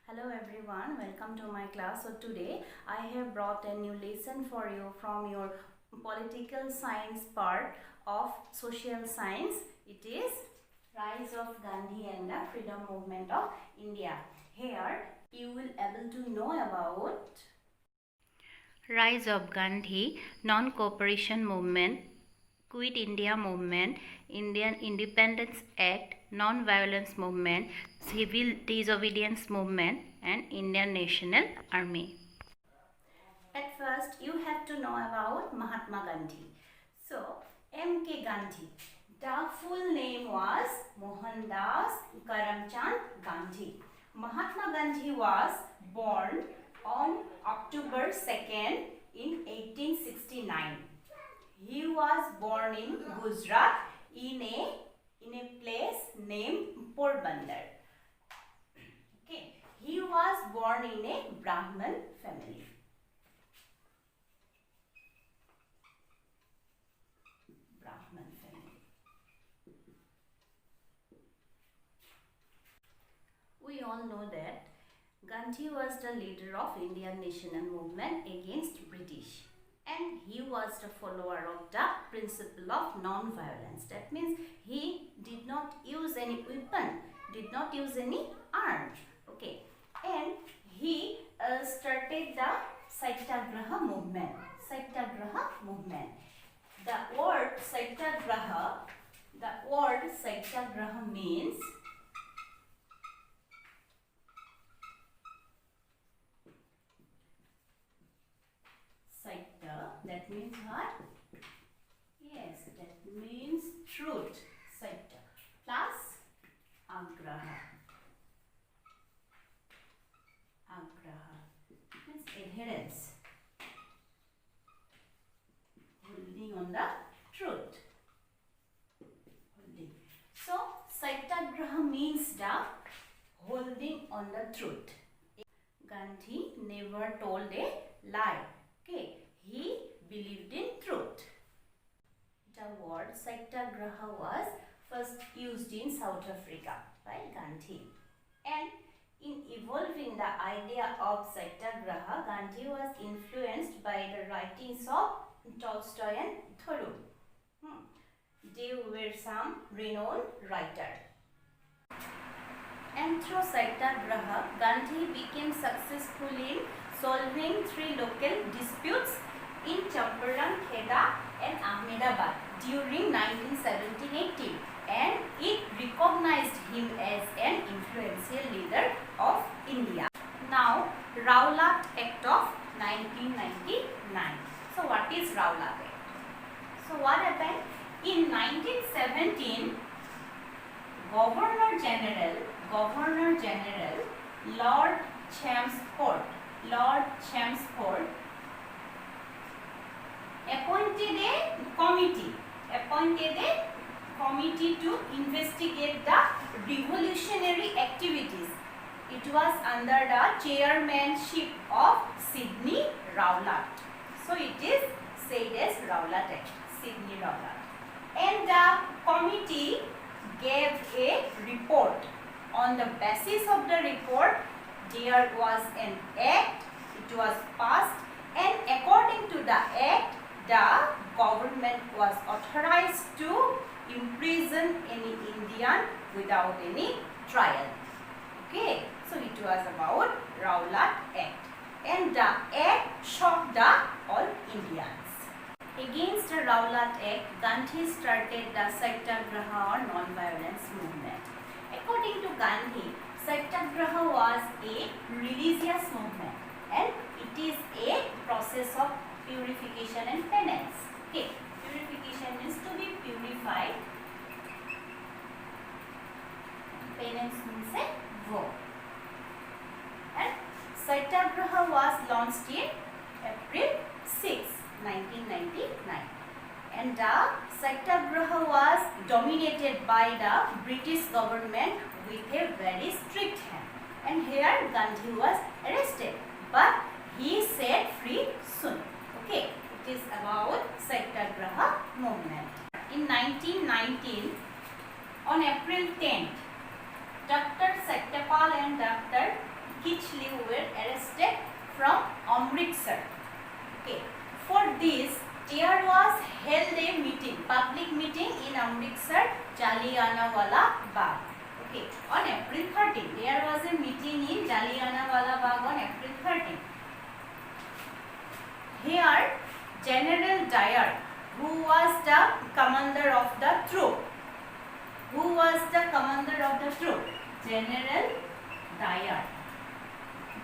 Hello everyone, welcome to my class. So today I have brought a new lesson for you from your political science part of social science. It is Rise of Gandhi and the Freedom Movement of India. Here you will able to know about Rise of Gandhi, Non-Cooperation Movement, Quit India Movement, Indian Independence Act, Non-Violence Movement, Civil Disobedience Movement and Indian National Army. At first, you have to know about Mahatma Gandhi. So, M.K. Gandhi. The full name was Mohandas Karamchand Gandhi. Mahatma Gandhi was born on October 2nd in 1869. He was born in Gujarat in a place named Porbandar. Okay, he was born in a Brahman family. We all know that Gandhi was the leader of Indian national movement against British, and he was the follower of the principle of non-violence. That means he did not use any weapon, did not use any arm. Okay, and he started the Satyagraha movement. Satyagraha movement. The word Satyagraha means that means what? Yes, that means truth. Satya plus agraha. Agraha means adherence. Holding on the truth. Holding. So, Satyagraha means the holding on the truth. Gandhi never told a lie. Okay. He believed in truth. The word Satyagraha was first used in South Africa by Gandhi. And in evolving the idea of Satyagraha, Gandhi was influenced by the writings of Tolstoy and Thoreau. They were some renowned writers. And through Satyagraha, Gandhi became successful in solving 3 local disputes in Champaran, Kheda and Ahmedabad during 1917-18, and it recognized him as an influential leader of India. Now, Rowlatt Act of 1999. So, what is Rowlatt Act? So, what happened? In 1917, Governor General Lord Chelmsford appointed a committee to investigate the revolutionary activities. It was under the chairmanship of Sidney Rowlatt. So it is said as Rowlatt Act, Sidney Rowlatt. And the committee gave a report. On the basis of the report, there was an act, it was passed, and according to the act, the government was authorized to imprison any Indian without any trial. Okay, so it was about Rowlatt Act, and the act shocked the all Indians. Against the Rowlatt Act, Gandhi started the Satyagraha or non-violence movement. According to Gandhi, Satyagraha was a religious movement, and it is a process of purification and penance. Okay, purification means to be purified. Penance means a vow. And Satyagraha was launched in April 6, 1999. And the Satyagraha was dominated by the British government with a very strict hand. And here Gandhi was arrested, but he set free soon. Okay, it is about Satyagraha movement. In 1919, on April 10th, Dr. Satyapal and Dr. Khichelli were arrested from Amritsar. Okay. For this, there was held a meeting, public meeting in Amritsar, Jallianwala Bagh. Okay. On April 13, there was a meeting in Jallianwala Bagh on April 13. Here, General Dyer, who was the commander of the troop, General Dyer,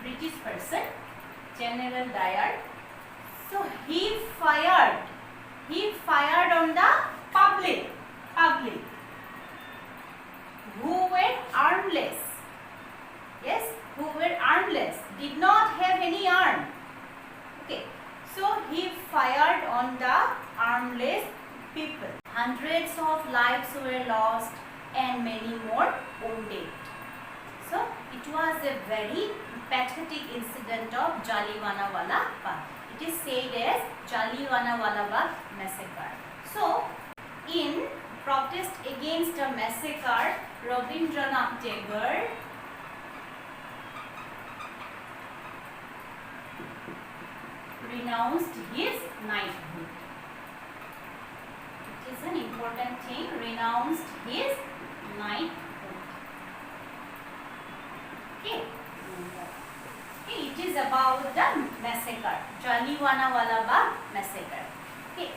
British person, General Dyer. So he fired on the public who were armless. Yes, who were armless, did not have any arm. Okay, so he fired on the armless people. Hundreds of lives were lost and many more wounded. So it was a very pathetic incident of Jallianwala Bagh. It is said as Jallianwala Bagh massacre. So in protest against the massacre, Rabindranath Tagore renounced his knighthood. It is an important thing, renounced his knighthood. Okay. It is about the massacre, Jallianwala Bagh massacre. Okay.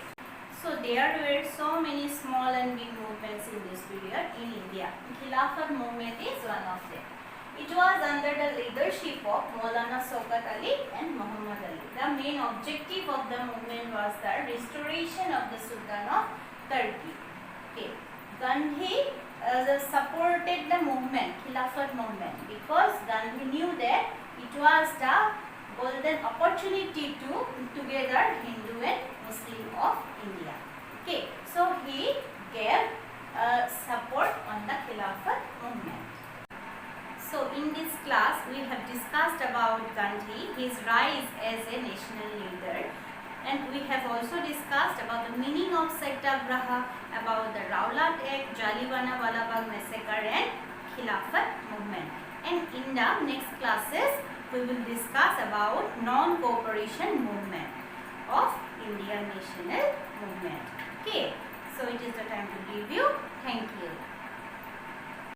So there were so many small and big movements in this period in India. Khilafat movement is one of them. It was under the leadership of Maulana Shaukat Ali and Muhammad Ali. The main objective of the movement was the restoration of the Sultan of Turkey. Okay. Gandhi supported the movement, Khilafat movement, because Gandhi knew that it was the golden opportunity to together Hindu and Muslim of India. Okay, so he gave support on the Khilafat movement. So in this class we have discussed about Gandhi, his rise as a national leader, and we have also discussed about the meaning of Satyagraha, about the Rowlatt Act, Jallianwala Bagh massacre and Khilafat movement. And in the next classes we will discuss about non-cooperation movement of Indian national movement. Okay, so it is the time to review. Thank you.